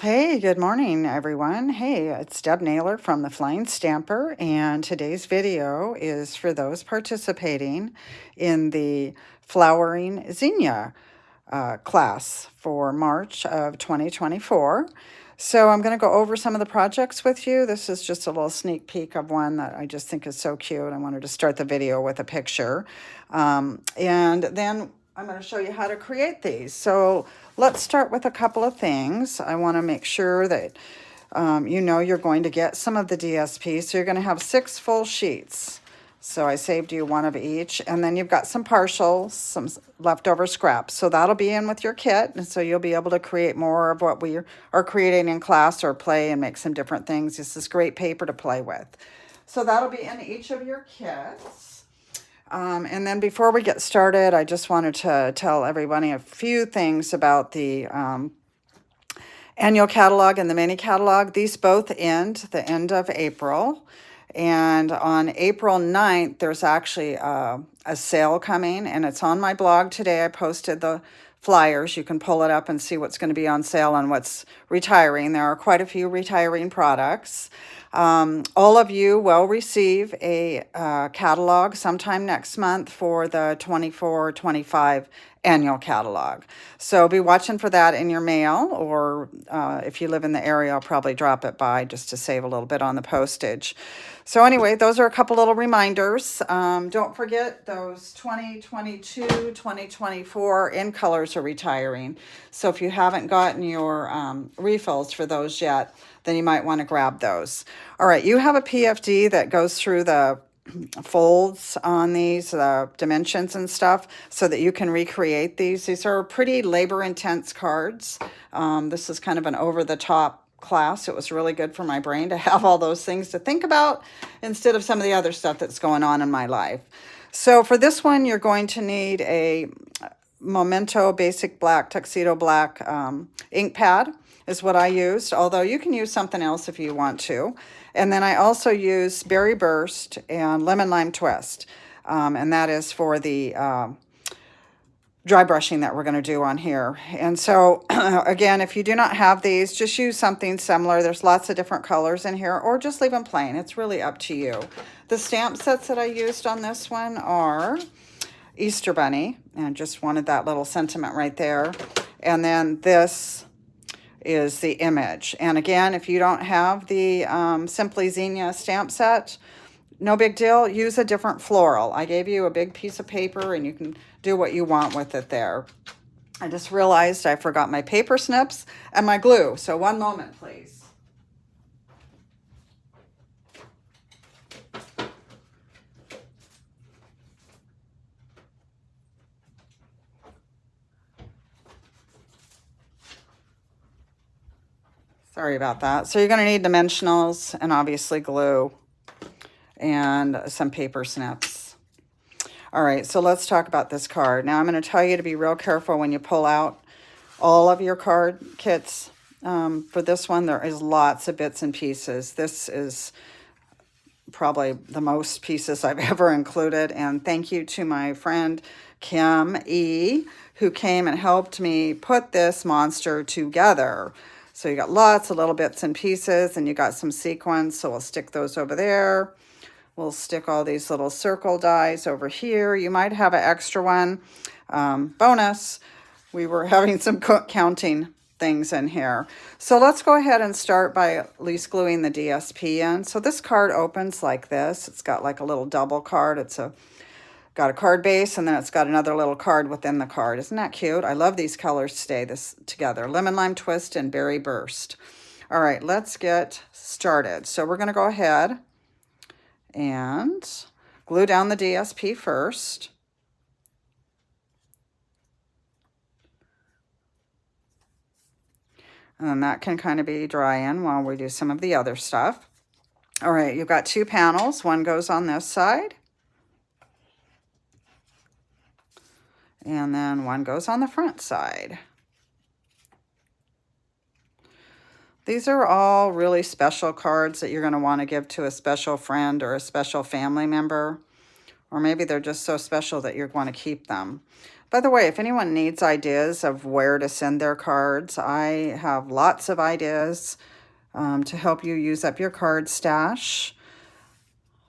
Hey, good morning, everyone. Hey, it's Deb Naylor from the Flying Stamper, and today's video is for those participating in the Flowering Zinnia class for March of 2024. So I'm going to go over some of the projects with you. This is just a little sneak peek of one that I just think is so cute. I wanted to start the video with a picture. And then I'm going to show you how to create these. So let's start with a couple of things. I want to make sure that you know you're going to get some of the DSP. So you're going to have 6 full sheets. So I saved you one of each. And then you've got some partials, some leftover scraps. So that'll be in with your kit. And so you'll be able to create more of what we are creating in class or play and make some different things. This is great paper to play with. So that'll be in each of your kits. And then before we get started, I just wanted to tell everybody a few things about the annual catalog and the mini catalog. These both end the end of April. And on April 9th, there's actually a sale coming, and it's on my blog today. I posted the flyers. You can pull it up and see what's going to be on sale and what's retiring. There are quite a few retiring products. All of you will receive a catalog sometime next month for the 24-25 annual catalog. So be watching for that in your mail, or if you live in the area, I'll probably drop it by just to save a little bit on the postage. So anyway, those are a couple little reminders. Don't forget those 2022, 2024 in colors are retiring. So if you haven't gotten your refills for those yet, then you might want to grab those. All right, you have a PFD that goes through the folds on these, dimensions and stuff, so that you can recreate these. These are pretty labor-intense cards. This is kind of an over-the-top class. It was really good for my brain to have all those things to think about instead of some of the other stuff that's going on in my life. So for this one, you're going to need a Memento Basic Black, Tuxedo Black ink pad is what I used, although you can use something else if you want to. And then I also use Berry Burst and Lemon Lime Twist, and that is for the dry brushing that we're going to do on here. And so again, if you do not have these, just use something similar. There's lots of different colors in here, or just leave them plain. It's really up to you. The stamp sets that I used on this one are Easter Bunny, and just wanted that little sentiment right there. And then this is the image. And again, if you don't have the Simply Zinnia stamp set, no big deal. Use a different floral. I gave you a big piece of paper, and you can do what you want with it there. I just realized I forgot my paper snips and my glue. So one moment, please. Sorry about that. So you're going to need dimensionals and obviously glue and some paper snips. All right, so let's talk about this card. Now I'm going to tell you to be real careful when you pull out all of your card kits. For this one, there is lots of bits and pieces. This is probably the most pieces I've ever included. And thank you to my friend Kim E., who came and helped me put this monster together. So you got lots of little bits and pieces, and you got some sequins, so we'll stick those over there. We'll stick all these little circle dies over here. You might have an extra one. Bonus, we were having some counting things in here. So let's go ahead and start by at least gluing the DSP in. So this card opens like this. It's got like a little double card. It's got a card base, and then it's got another little card within the card. Isn't that cute? I love these colors stay this together. Lemon Lime Twist and Berry Burst. All right, let's get started. So we're going to go ahead and glue down the DSP first. And then that can kind of be drying while we do some of the other stuff. All right, you've got 2 panels. One goes on this side, and then one goes on the front side. These are all really special cards that you're going to want to give to a special friend or a special family member, Or maybe they're just so special that you're going to keep them. By the way, if anyone needs ideas of where to send their cards, I have lots of ideas to help you use up your card stash.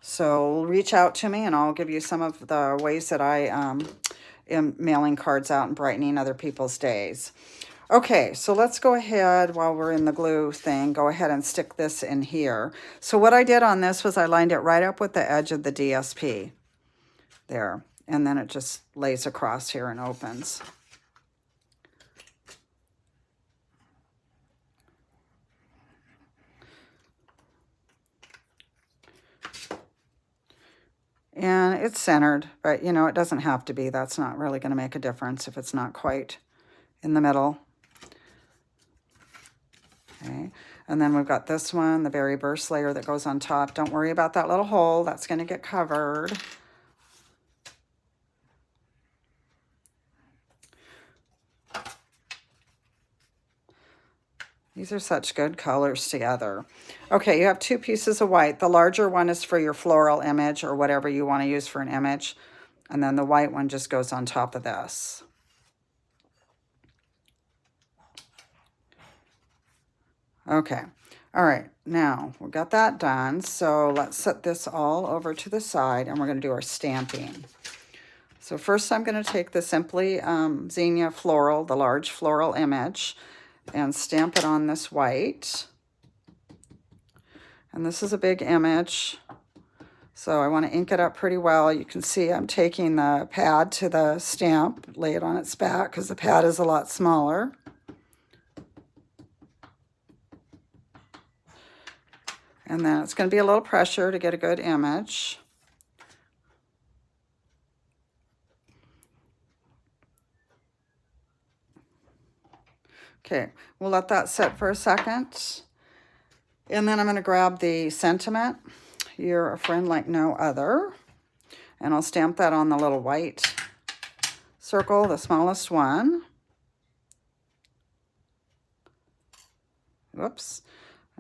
So reach out to me and I'll give you some of the ways that I am mailing cards out and brightening other people's days. Okay, so let's go ahead, while we're in the glue thing, go ahead and stick this in here. So what I did on this was I lined it right up with the edge of the DSP. There, and then it just lays across here and opens. And it's centered, but you know, it doesn't have to be. That's not really going to make a difference if it's not quite in the middle. Okay, and then we've got this one, the berry burst layer that goes on top. Don't worry about that little hole. That's going to get covered. These are such good colors together. Okay, you have two pieces of white. The larger one is for your floral image or whatever you want to use for an image. And then the white one just goes on top of this. Okay, all right, now we've got that done. So let's set this all over to the side and we're going to do our stamping. So first I'm going to take the Simply Zinnia Floral, the large floral image, and stamp it on this white. And this is a big image, so I want to ink it up pretty well. You can see I'm taking the pad to the stamp, lay it on its back because the pad is a lot smaller. And then it's going to be a little pressure to get a good image. Okay, we'll let that sit for a second. And then I'm going to grab the sentiment, "You're a friend like no other." And I'll stamp that on the little white circle, the smallest one. Whoops.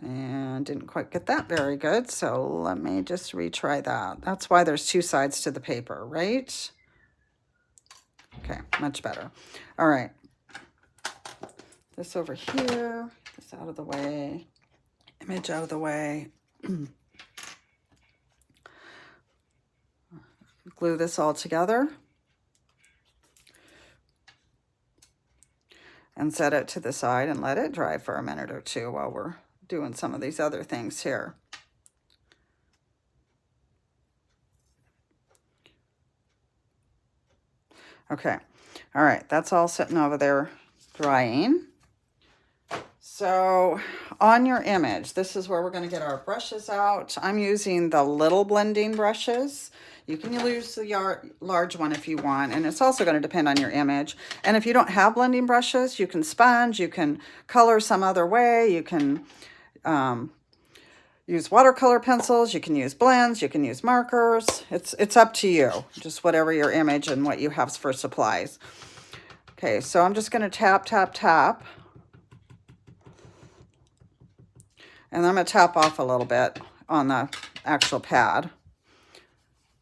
And didn't quite get that very good, so let me just retry that. That's why there's two sides to the paper, right? Okay, much better. All right. This over here, this out of the way, image out of the way. Glue this all together and set it to the side and let it dry for a minute or two while we're doing some of these other things here. Okay, all right, that's all sitting over there drying. So on your image, this is where we're going to get our brushes out. I'm using the little blending brushes. You can use the large one if you want, and it's also going to depend on your image. And if you don't have blending brushes, you can sponge, you can color some other way, you can use watercolor pencils, you can use blends, you can use markers. It's up to you, just whatever your image and what you have for supplies. Okay, so I'm just going to tap, tap, tap. And I'm going to tap off a little bit on the actual pad,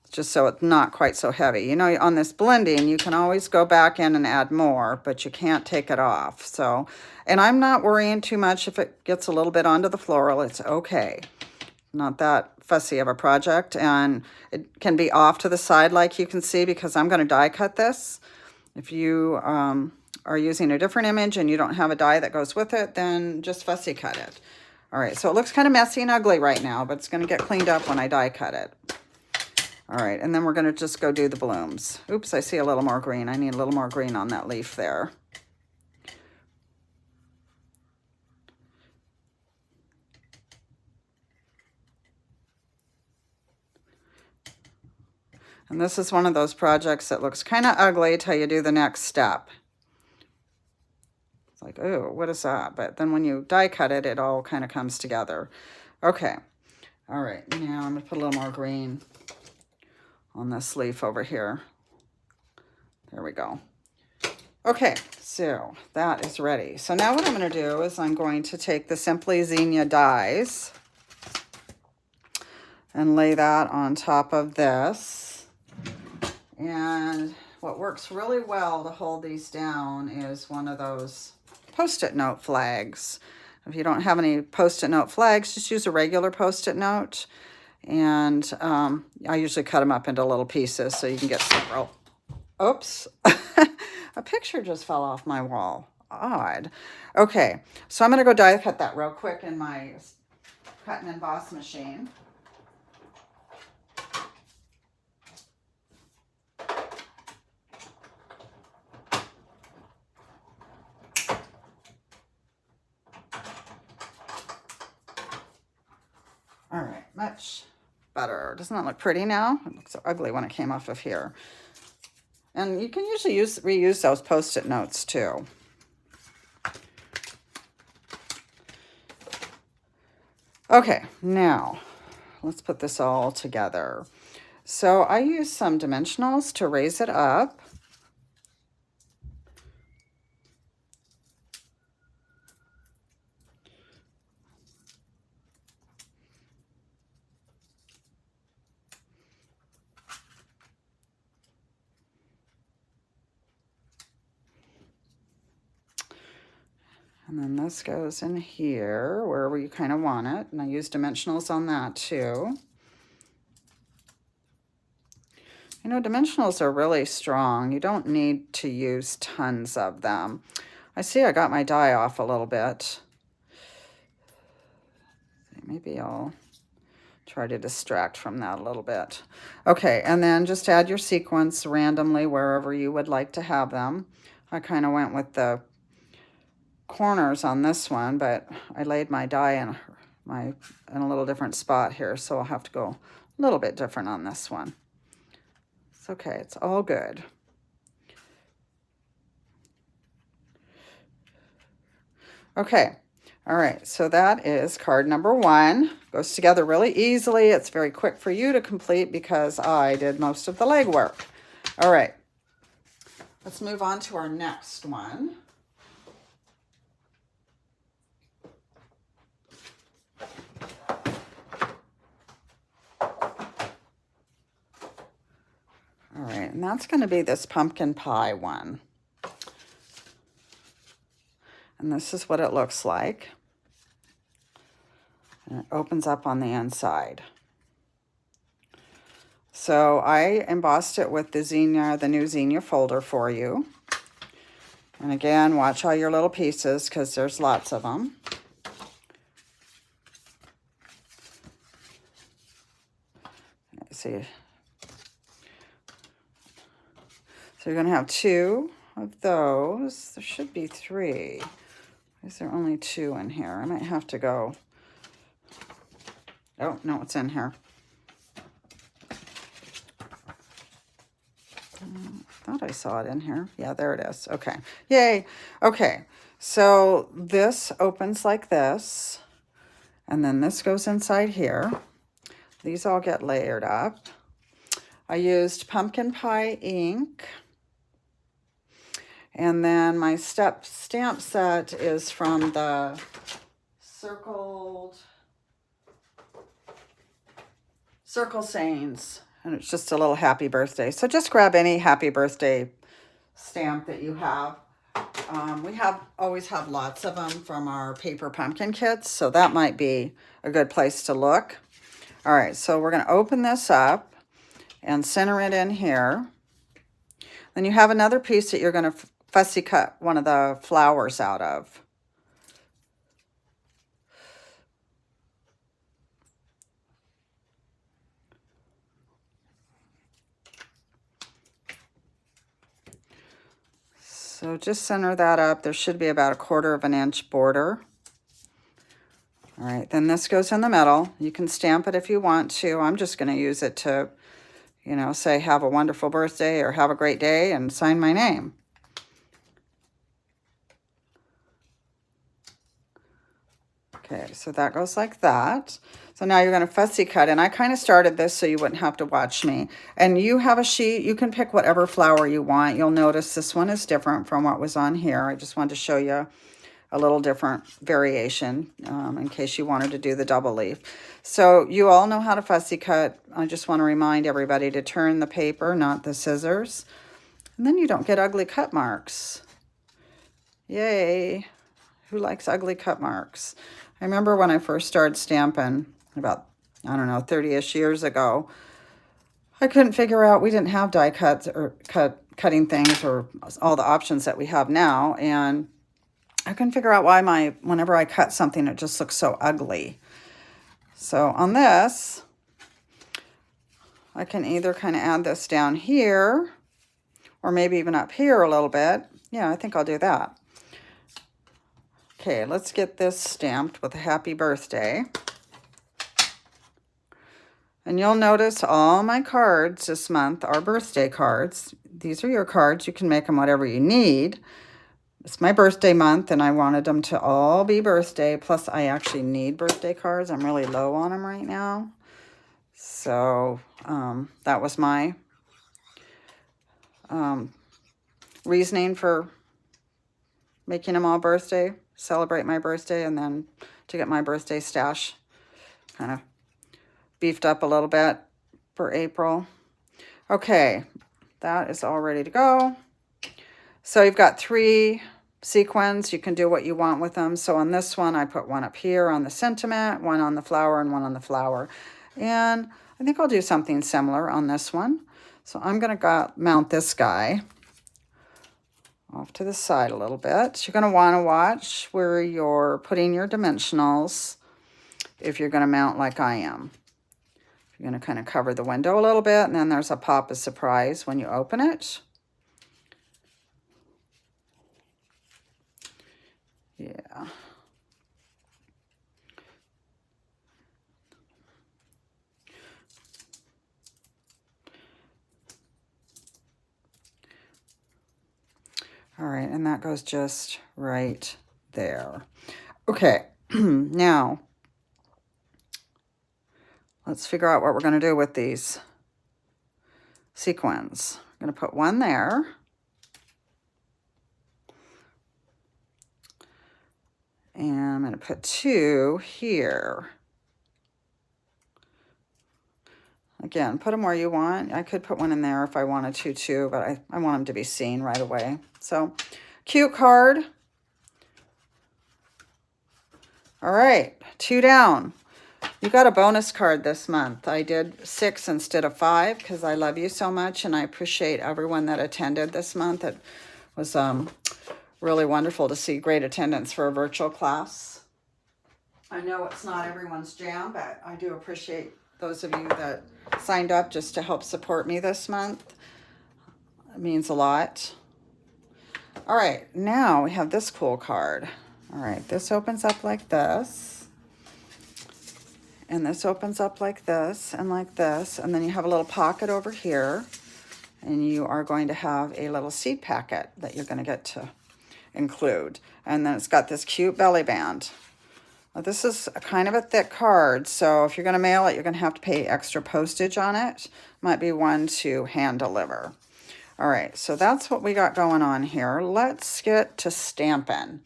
just so it's not quite so heavy. You know, on this blending, you can always go back in and add more, but you can't take it off. So, and I'm not worrying too much if it gets a little bit onto the floral. It's okay. Not that fussy of a project. And it can be off to the side like you can see because I'm going to die cut this. If you are using a different image and you don't have a die that goes with it, then just fussy cut it. All right, so it looks kind of messy and ugly right now, but it's going to get cleaned up when I die cut it. All right, and then we're going to just go do the blooms. Oops, I see a little more green. I need a little more green on that leaf there. And this is one of those projects that looks kind of ugly till you do the next step. It's like, oh, what is that? But then when you die cut it, it all kind of comes together. Okay. All right. Now I'm going to put a little more green on this leaf over here. There we go. Okay. So that is ready. So now what I'm going to do is I'm going to take the Simply Zinnia dies and lay that on top of this. And what works really well to hold these down is one of those Post-it note flags. If you don't have any Post-it note flags, just use a regular Post-it note. And I usually cut them up into little pieces so you can get several. Oops, a picture just fell off my wall. Odd. Okay, so I'm going to go die cut that real quick in my cut and emboss machine. All right, much better. Doesn't that look pretty now? It looks so ugly when it came off of here. And you can usually reuse those Post-it notes too. Okay, now let's put this all together. So I use some dimensionals to raise it up. And then this goes in here, wherever you kind of want it. And I use dimensionals on that too. You know, dimensionals are really strong. You don't need to use tons of them. I see I got my die off a little bit. Maybe I'll try to distract from that a little bit. Okay, and then just add your sequins randomly wherever you would like to have them. I kind of went with the corners on this one, but I laid my die in a little different spot here, so I'll have to go a little bit different on this one. It's okay, it's all good. Okay, all right, so that is card number 1. Goes together really easily. It's very quick for you to complete because I did most of the legwork. All right, let's move on to our next one. All right, and that's going to be this pumpkin pie one. And this is what it looks like. And it opens up on the inside. So I embossed it with the Zinnia, the new Zinnia folder for you. And again, watch all your little pieces because there's lots of them. Let's see. So you're going to have 2 of those. There should be 3. Is there only 2 in here? I might have to go. Oh, no, it's in here. I thought I saw it in here. Yeah, there it is. Okay. Yay. Okay. So this opens like this. And then this goes inside here. These all get layered up. I used pumpkin pie ink. And then my stamp set is from the Circle Sayings. And it's just a little happy birthday. So just grab any happy birthday stamp that you have. We always have lots of them from our paper pumpkin kits. So that might be a good place to look. All right, so we're going to open this up and center it in here. Then you have another piece that you're going to fussy cut one of the flowers out of. So just center that up. There should be about a 1/4 inch border. All right, then this goes in the middle. You can stamp it if you want to. I'm just going to use it to, you know, say have a wonderful birthday or have a great day and sign my name. Okay, so that goes like that. So now you're going to fussy cut, and I kind of started this so you wouldn't have to watch me. And you have a sheet. You can pick whatever flower you want. You'll notice this one is different from what was on here. I just wanted to show you a little different variation in case you wanted to do the double leaf. So you all know how to fussy cut. I just want to remind everybody to turn the paper, not the scissors. And then you don't get ugly cut marks. Yay. Who likes ugly cut marks? I remember when I first started stamping about, I don't know, 30-ish years ago, I couldn't figure out, we didn't have die cuts or cutting things or all the options that we have now. And I couldn't figure out why whenever I cut something, it just looks so ugly. So on this, I can either kind of add this down here or maybe even up here a little bit. Yeah, I think I'll do that. Okay, let's get this stamped with a happy birthday. And you'll notice all my cards this month are birthday cards. These are your cards. You can make them whatever you need. It's my birthday month, and I wanted them to all be birthday. Plus, I actually need birthday cards. I'm really low on them right now. So that was my reasoning for making them all birthday. Celebrate my birthday, and then to get my birthday stash kind of beefed up a little bit for April. Okay, that is all ready to go. So you've got 3 sequins. You can do what you want with them. So on this one, I put one up here on the sentiment, one on the flower, and one on the flower. And I think I'll do something similar on this one. So I'm going to mount this guy off to the side a little bit. You're going to want to watch where you're putting your dimensionals if you're going to mount like I am. You're going to kind of cover the window a little bit, and then there's a pop of surprise when you open it. Yeah. All right, and that goes just right there. Okay, now let's figure out what we're going to do with these sequins. I'm going to put one there. And I'm going to put 2 here. Again, put them where you want. I could put one in there if I wanted to too, but I want them to be seen right away. So, cute card. All right, 2 down. You got a bonus card this month. I did 6 instead of 5 because I love you so much, and I appreciate everyone that attended this month. It was really wonderful to see great attendance for a virtual class. I know it's not everyone's jam, but I do appreciate those of you that signed up just to help support me this month. It means a lot. All right, now we have this cool card. All right, this opens up like this. And this opens up like this and like this. And then you have a little pocket over here. And you are going to have a little seed packet that you're going to get to include. And then it's got this cute belly band. Now, this is kind of a thick card, so if you're going to mail it, you're going to have to pay extra postage on it. Might be one to hand deliver. All right, so that's what we got going on here. Let's get to stamping.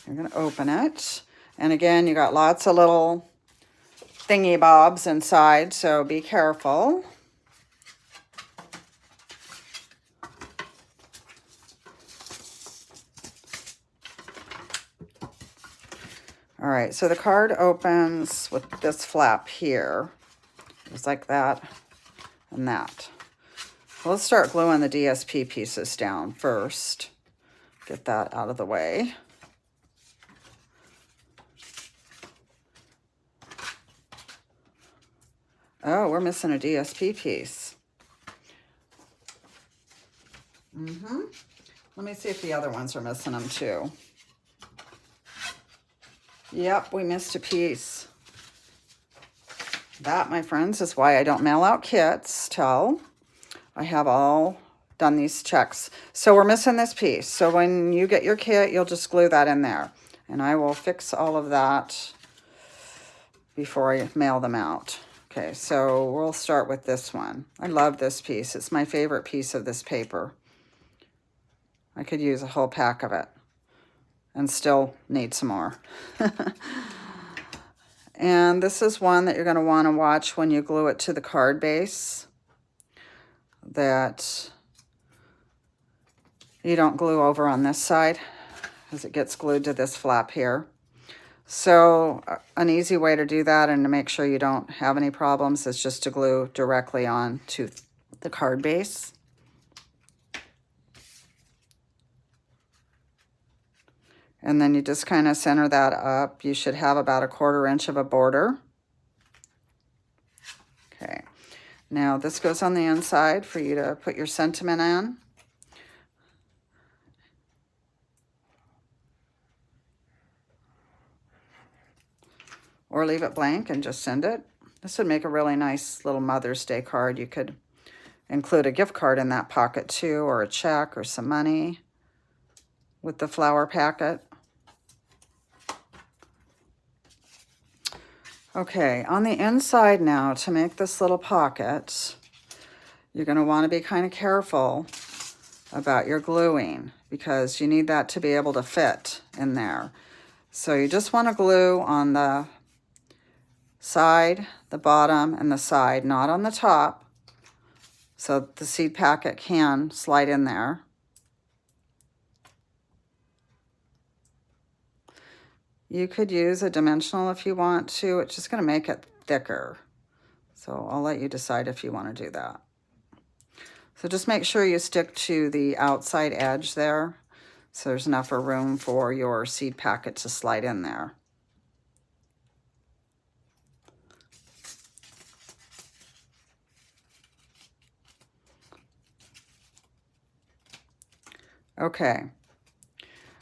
You're going to open it. And again, you got lots of little thingy bobs inside, so be careful. All right, so the card opens with this flap here. It's like that and that. Well, let's start gluing the DSP pieces down first. Get that out of the way. Oh, we're missing a DSP piece. Let me see if the other ones are missing them too. Yep, we missed a piece. That, my friends, is why I don't mail out kits till I have all done these checks. So we're missing this piece. So when you get your kit, you'll just glue that in there. And I will fix all of that before I mail them out. Okay, so we'll start with this one. I love this piece. It's my favorite piece of this paper. I could use a whole pack of it and still need some more. And this is one that you're going to want to watch when you glue it to the card base, that you don't glue over on this side as it gets glued to this flap here. So an easy way to do that and to make sure you don't have any problems is just to glue directly on to the card base. And then you just kind of center that up. You should have about 1/4 inch of a border. Okay, now this goes on the inside for you to put your sentiment in. Or leave it blank and just send it. This would make a really nice little Mother's Day card. You could include a gift card in that pocket too, or a check or some money with the flower packet. Okay, on the inside now, to make this little pocket, you're going to want to be kind of careful about your gluing because you need that to be able to fit in there. So you just want to glue on the side, the bottom, and the side, not on the top, so the seed packet can slide in there. You could use a dimensional if you want to. It's just going to make it thicker. So I'll let you decide if you want to do that. So just make sure you stick to the outside edge there, so there's enough room for your seed packet to slide in there. Okay.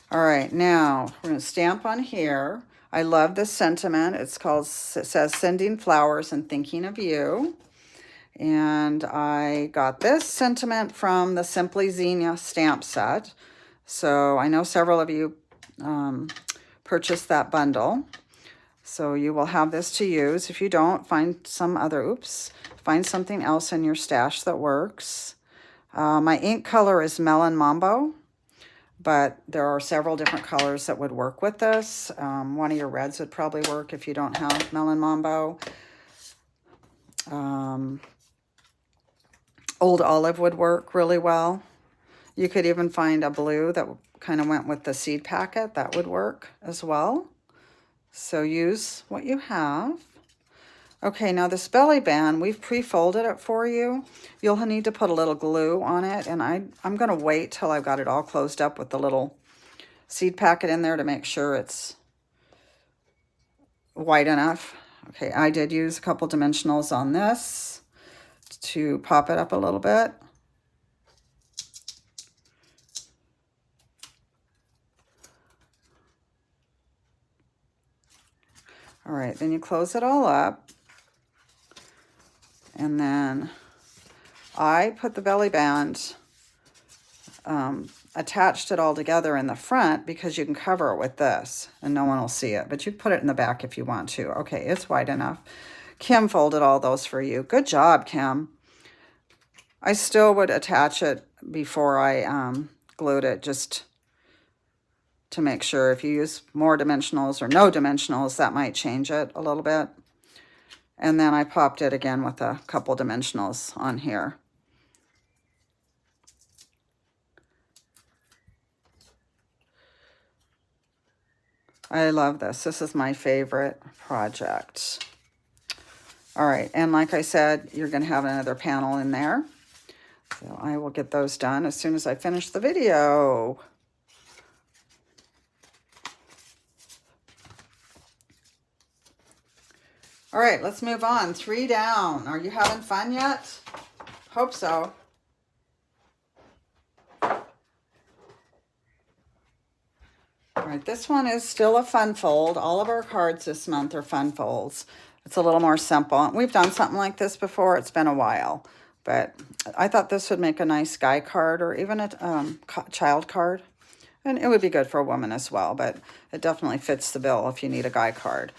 All right, now we're going to stamp on here. I love this sentiment. It says sending flowers and thinking of you. And I got this sentiment from the Simply Zinnia stamp set. So I know several of you purchased that bundle. So you will have this to use. If you don't, find something else in your stash that works. My ink color is Melon Mambo, but there are several different colors that would work with this. One of your reds would probably work if you don't have Melon Mambo. Old Olive would work really well. You could even find a blue that kind of went with the seed packet. That would work as well. So use what you have. Okay, now this belly band, we've pre-folded it for you. You'll need to put a little glue on it, and I'm going to wait till I've got it all closed up with the little seed packet in there to make sure it's wide enough. Okay, I did use a couple dimensionals on this to pop it up a little bit. All right, then you close it all up. And then I put the belly band, attached it all together in the front because you can cover it with this and no one will see it. But you can put it in the back if you want to. Okay, it's wide enough. Kim folded all those for you. Good job, Kim. I still would attach it before I glued it, just to make sure. If you use more dimensionals or no dimensionals, that might change it a little bit. And then I popped it again with a couple dimensionals on here. I love this. This is my favorite project. All right, and like I said, you're going to have another panel in there. So I will get those done as soon as I finish the video. All right, let's move on. 3 down. Are you having fun yet? Hope so. All right, this one is still a fun fold. All of our cards this month are fun folds. It's a little more simple. We've done something like this before. It's been a while, but I thought this would make a nice guy card or even a child card. And it would be good for a woman as well, but it definitely fits the bill if you need a guy card.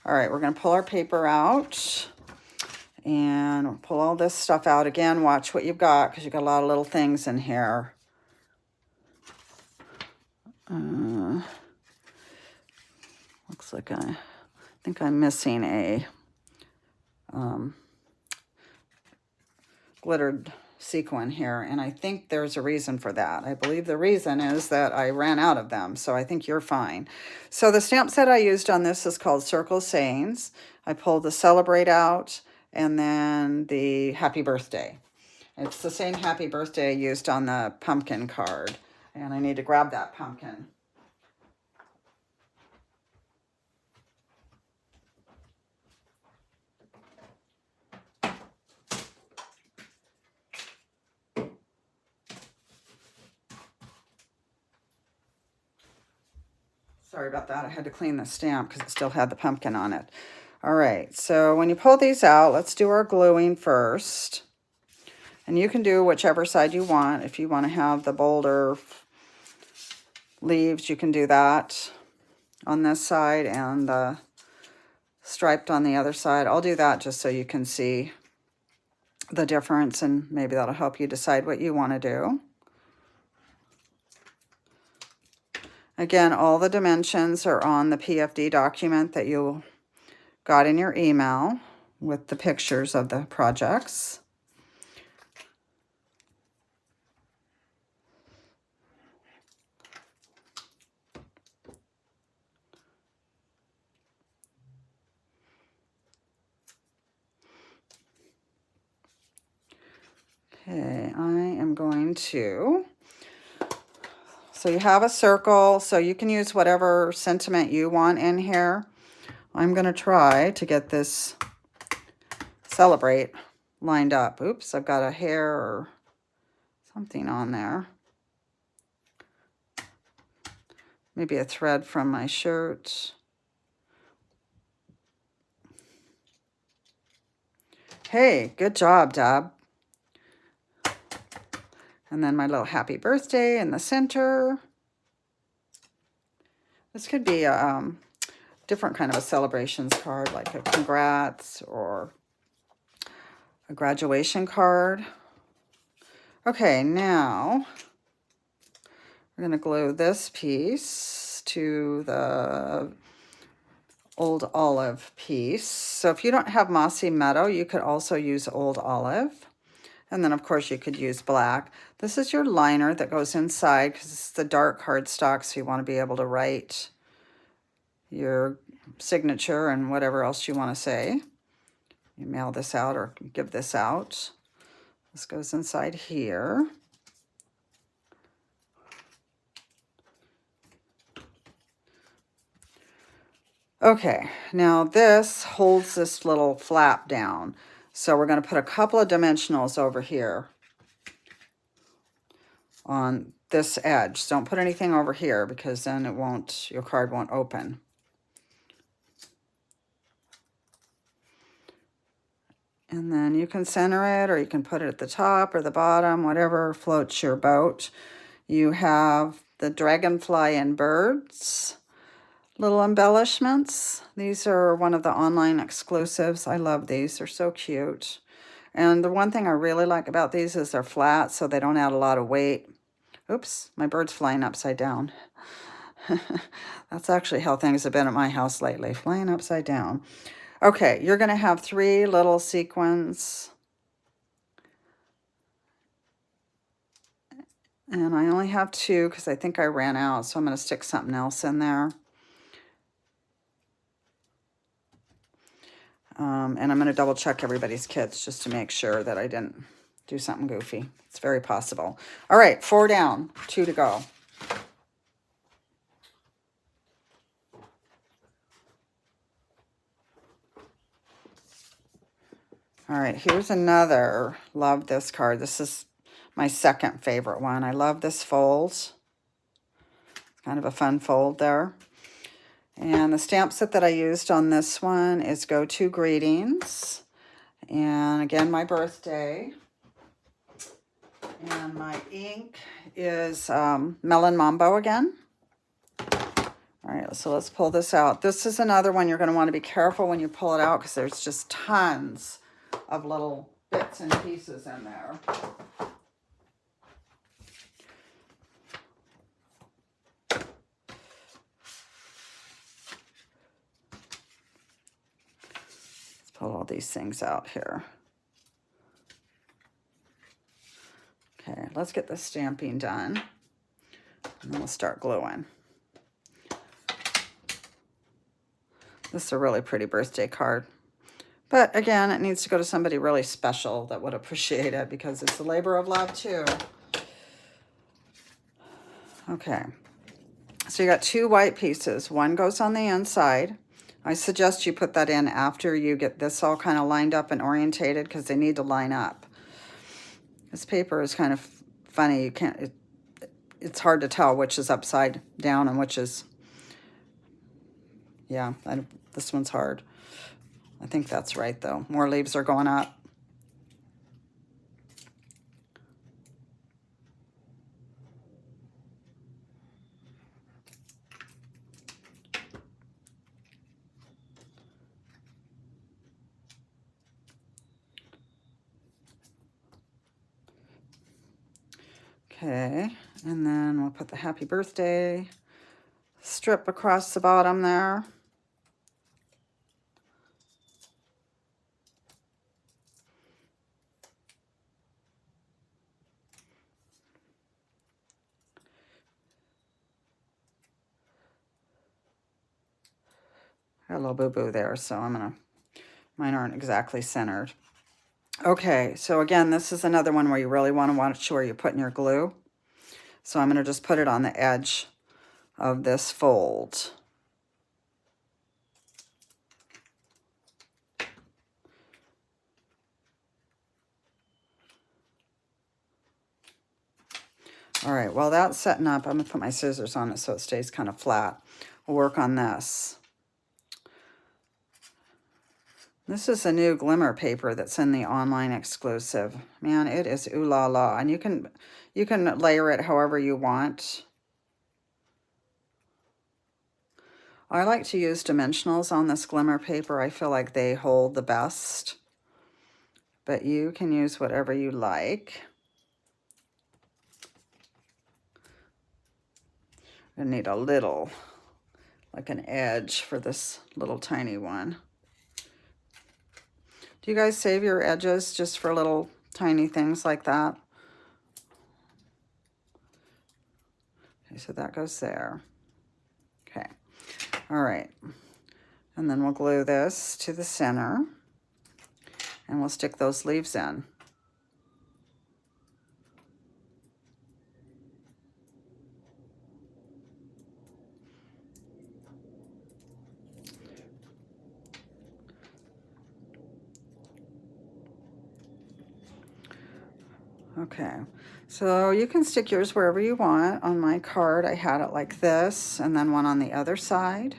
All right, we're going to pull our paper out and pull all this stuff out again. Watch what you've got because you've got a lot of little things in here. Looks like I think I'm missing a glittered sequin here, and I think there's a reason for that. I believe the reason is that I ran out of them, so I think you're fine. So the stamp set I used on this is called Circle Sayings. I pulled the Celebrate out and then the Happy Birthday. It's the same Happy Birthday I used on the pumpkin card, and I need to grab that pumpkin. Sorry about that. I had to clean the stamp because it still had the pumpkin on it. All right, so when you pull these out, let's do our gluing first. And you can do whichever side you want. If you want to have the bolder leaves, you can do that on this side and the striped on the other side. I'll do that just so you can see the difference, and maybe that'll help you decide what you want to do. Again, all the dimensions are on the PFD document that you got in your email with the pictures of the projects. Okay, I am going to... So you have a circle, so you can use whatever sentiment you want in here. I'm going to try to get this Celebrate lined up. Oops, I've got a hair or something on there. Maybe a thread from my shirt. Hey, good job, Deb. And then my little Happy Birthday in the center. This could be a different kind of a celebrations card, like a congrats or a graduation card. Okay, now we're going to glue this piece to the Old Olive piece. So if you don't have Mossy Meadow, you could also use Old Olive. And then, of course, you could use black. This is your liner that goes inside because it's the dark cardstock, so you want to be able to write your signature and whatever else you want to say. You mail this out or give this out. This goes inside here. Okay, now this holds this little flap down. So we're going to put a couple of dimensionals over here on this edge. Don't put anything over here because then it won't, your card won't open. And then you can center it, or you can put it at the top or the bottom, whatever floats your boat. You have the dragonfly and birds little embellishments. These are one of the online exclusives. I love these. They're so cute. And the one thing I really like about these is they're flat, so they don't add a lot of weight. Oops, my bird's flying upside down. That's actually how things have been at my house lately, flying upside down. Okay, you're going to have 3 little sequins. And I only have 2 because I think I ran out, so I'm going to stick something else in there. And I'm going to double check everybody's kits just to make sure that I didn't do something goofy. It's very possible. All right, 4 down, 2 to go. All right, here's another. Love this card. This is my second favorite one. I love this fold. It's kind of a fun fold there. And the stamp set that I used on this one is Go To Greetings. And again, my birthday. And my ink is Melon Mambo again. All right, so let's pull this out. This is another one you're going to want to be careful when you pull it out because there's just tons of little bits and pieces in there. pull all these things out here. Okay, let's get the stamping done, and then we'll start gluing. This is a really pretty birthday card. But again, it needs to go to somebody really special that would appreciate it because it's a labor of love too. Okay, so you got 2 white pieces. One goes on the inside. I suggest you put that in after you get this all kind of lined up and orientated because they need to line up. This paper is kind of funny. You can't, it's hard to tell which is upside down and which is, yeah, this one's hard. I think that's right though. More leaves are going up. Okay, and then we'll put the happy birthday strip across the bottom there. Got a little boo-boo there, so mine aren't exactly centered. Okay, so again, this is another one where you really want to watch where you're putting your glue. So I'm going to just put it on the edge of this fold. All right, while that's setting up, I'm going to put my scissors on it so it stays kind of flat. We'll work on this. This is a new glimmer paper that's in the online exclusive. Man, it is ooh la la. And you can layer it however you want. I like to use dimensionals on this glimmer paper. I feel like they hold the best. But you can use whatever you like. I need a little, like an edge for this little tiny one. Do you guys save your edges just for little tiny things like that? Okay, so that goes there. Okay, all right. And then we'll glue this to the center and we'll stick those leaves in. Okay, so you can stick yours wherever you want. On my card, I had it like this, and then one on the other side.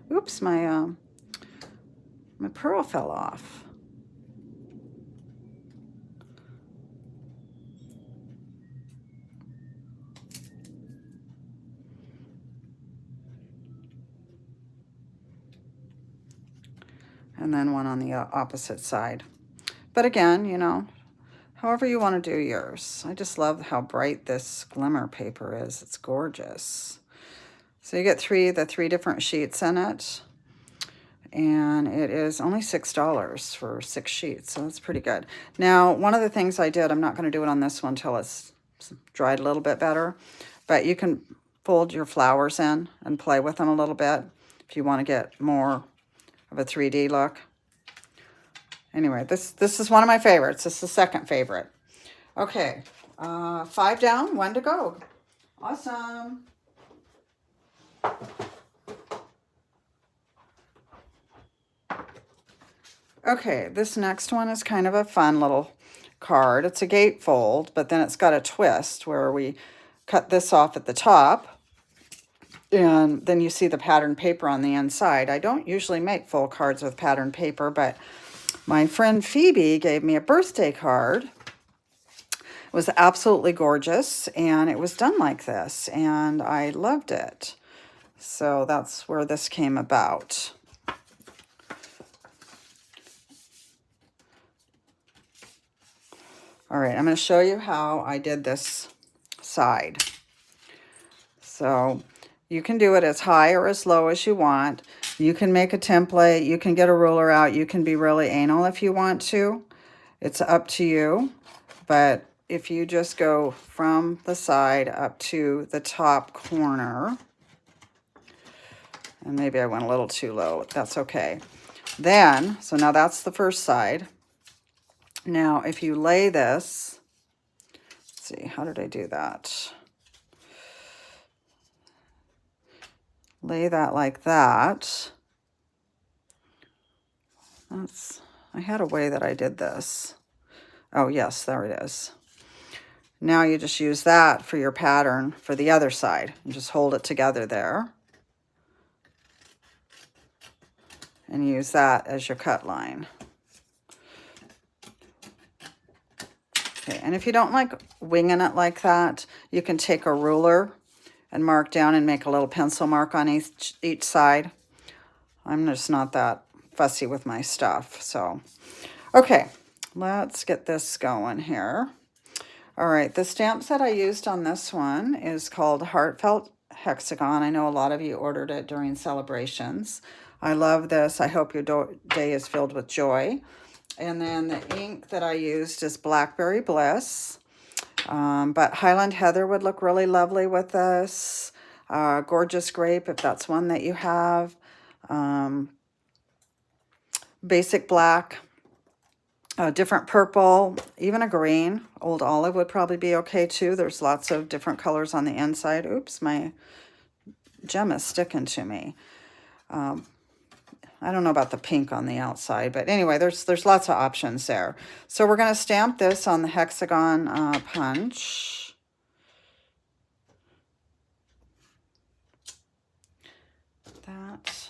Oops, my pearl fell off. And then one on the opposite side. But again, you know, however you want to do yours. I just love how bright this glimmer paper is. It's gorgeous. So you get the three different sheets in it. And it is only $6 for 6 sheets, so that's pretty good. Now, one of the things I did, I'm not going to do it on this one until it's dried a little bit better, but you can fold your flowers in and play with them a little bit if you want to get more of a 3D look. Anyway, this is one of my favorites. This is the second favorite. Okay, 5 down, 1 to go. Awesome. Okay, this next one is kind of a fun little card. It's a gatefold, but then it's got a twist where we cut this off at the top, and then you see the patterned paper on the inside. I don't usually make full cards with patterned paper, but my friend Phoebe gave me a birthday card. It was absolutely gorgeous, and it was done like this, and I loved it. So that's where this came about. All right, I'm going to show you how I did this side. So You can do it as high or as low as you want. You can make a template. You can get a ruler out. You can be really anal if you want to. It's up to you. But if you just go from the side up to the top corner, and maybe I went a little too low, that's okay. Then, so now that's the first side. Now, if you lay this, let's see, how did I do that? Lay that like that. I had a way that I did this. Oh, yes, there it is. Now you just use that for your pattern for the other side. And just hold it together there. And use that as your cut line. Okay, and if you don't like winging it like that, you can take a ruler and mark down and make a little pencil mark on each side. I'm just not that fussy with my stuff, so. Okay, let's get this going here. All right, the stamp set I used on this one is called Heartfelt Hexagon. I know a lot of you ordered it during celebrations. I love this. I hope your day is filled with joy. And then the ink that I used is Blackberry Bliss. But Highland Heather would look really lovely with this. Gorgeous Grape, if that's one that you have. Basic Black. Different purple, even a green. Old Olive would probably be okay too. There's lots of different colors on the inside. Oops, my gem is sticking to me. I don't know about the pink on the outside, but anyway, there's lots of options there. So we're going to stamp this on the hexagon punch. That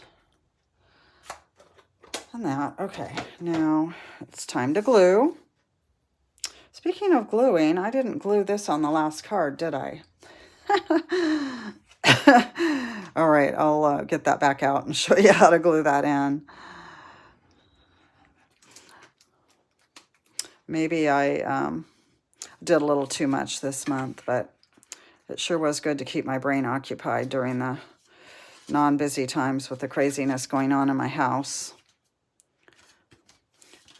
and that. Okay, now it's time to glue. Speaking of gluing, I didn't glue this on the last card, did I? All right, I'll get that back out and show you how to glue that in. Maybe I did a little too much this month, but it sure was good to keep my brain occupied during the non-busy times with the craziness going on in my house.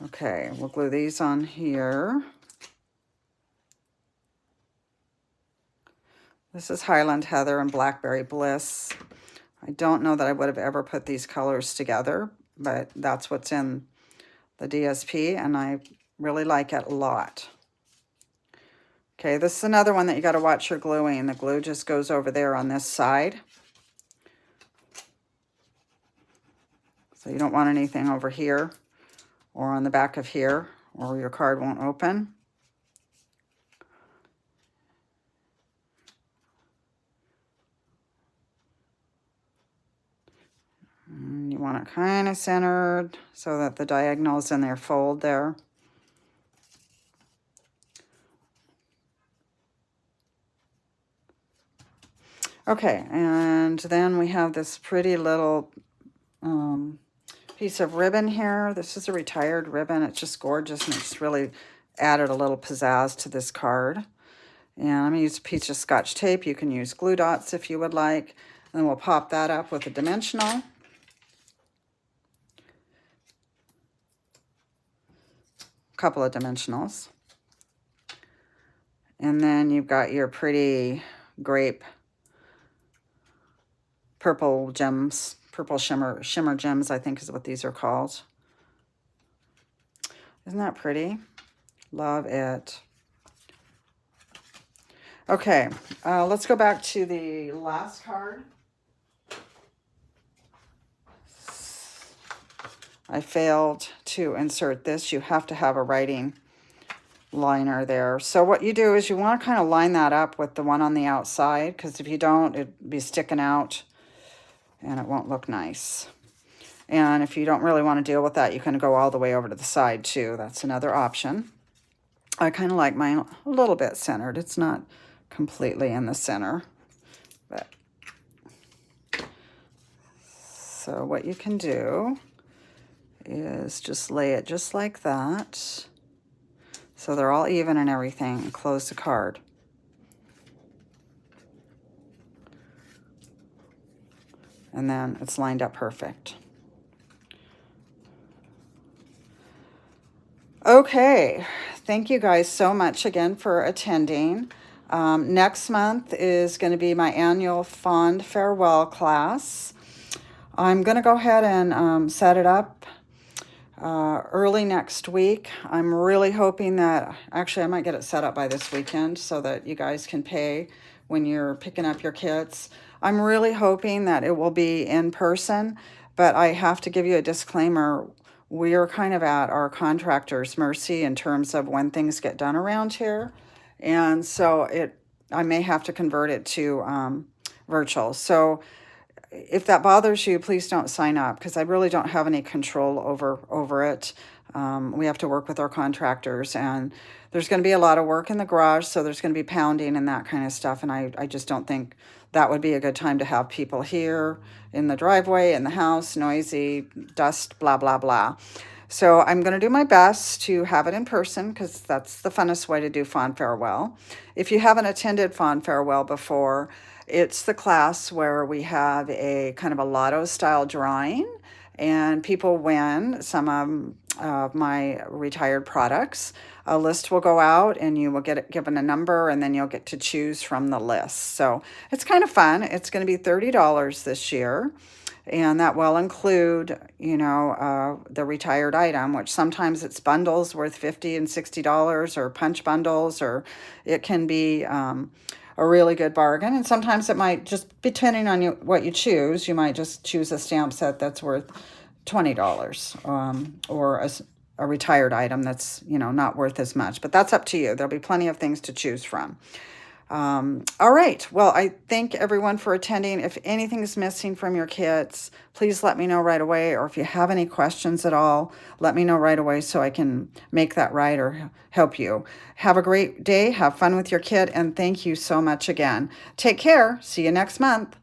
Okay, we'll glue these on here. This is Highland Heather and Blackberry Bliss. I don't know that I would have ever put these colors together, but that's what's in the DSP, and I really like it a lot. Okay, this is another one that you got to watch your gluing. The glue just goes over there on this side. So you don't want anything over here or on the back of here, or your card won't open. And you want it kind of centered so that the diagonal's in their fold there. Okay, and then we have this pretty little piece of ribbon here. This is a retired ribbon. It's just gorgeous, and it's really added a little pizzazz to this card. And I'm going to use a piece of Scotch tape. You can use glue dots if you would like. And then we'll pop that up with a dimensional. Couple of dimensionals. And then you've got your pretty grape purple gems, purple shimmer gems, I think is what these are called. Isn't that pretty? Love it. Okay, let's go back to the last card. I failed to insert this. You have to have a writing liner there. So what you do is you want to kind of line that up with the one on the outside, because if you don't, it'd be sticking out and it won't look nice. And if you don't really want to deal with that, you can go all the way over to the side too. That's another option. I kind of like mine a little bit centered. It's not completely in the center, but so what you can do is just lay it just like that, so they're all even and everything, and close the card. and then it's lined up perfect. Okay, thank you guys so much again for attending. Next month is going to be my annual fond farewell class. I'm going to go ahead and set it up early next week. I'm really hoping that, actually, I might get it set up by this weekend so that you guys can pay when you're picking up your kits. I'm really hoping that it will be in person, but I have to give you a disclaimer. We're kind of at our contractor's mercy in terms of when things get done around here. And so I may have to convert it to virtual. So if that bothers you, please don't sign up because I really don't have any control over it. We have to work with our contractors, and there's going to be a lot of work in the garage, so there's going to be pounding and that kind of stuff, and I just don't think that would be a good time to have people here in the driveway, in the house, noisy, dust, blah, blah, blah. So I'm going to do my best to have it in person because that's the funnest way to do Fond Farewell. If you haven't attended Fond Farewell before, it's the class where we have a kind of a lotto style drawing and people win some of my retired products. A list will go out and you will get given a number and then you'll get to choose from the list. So it's kind of fun. It's going to be $30 this year. And that will include, the retired item, which sometimes it's bundles worth $50 and $60 or punch bundles, or it can be a really good bargain. And sometimes it might just, depending on what you choose, you might just choose a stamp set that's worth $20 or a retired item that's, not worth as much. But that's up to you. There'll be plenty of things to choose from. All right. Well, I thank everyone for attending. If anything's missing from your kits, please let me know right away. Or if you have any questions at all, let me know right away so I can make that right or help you. Have a great day. Have fun with your kit. And thank you so much again. Take care. See you next month.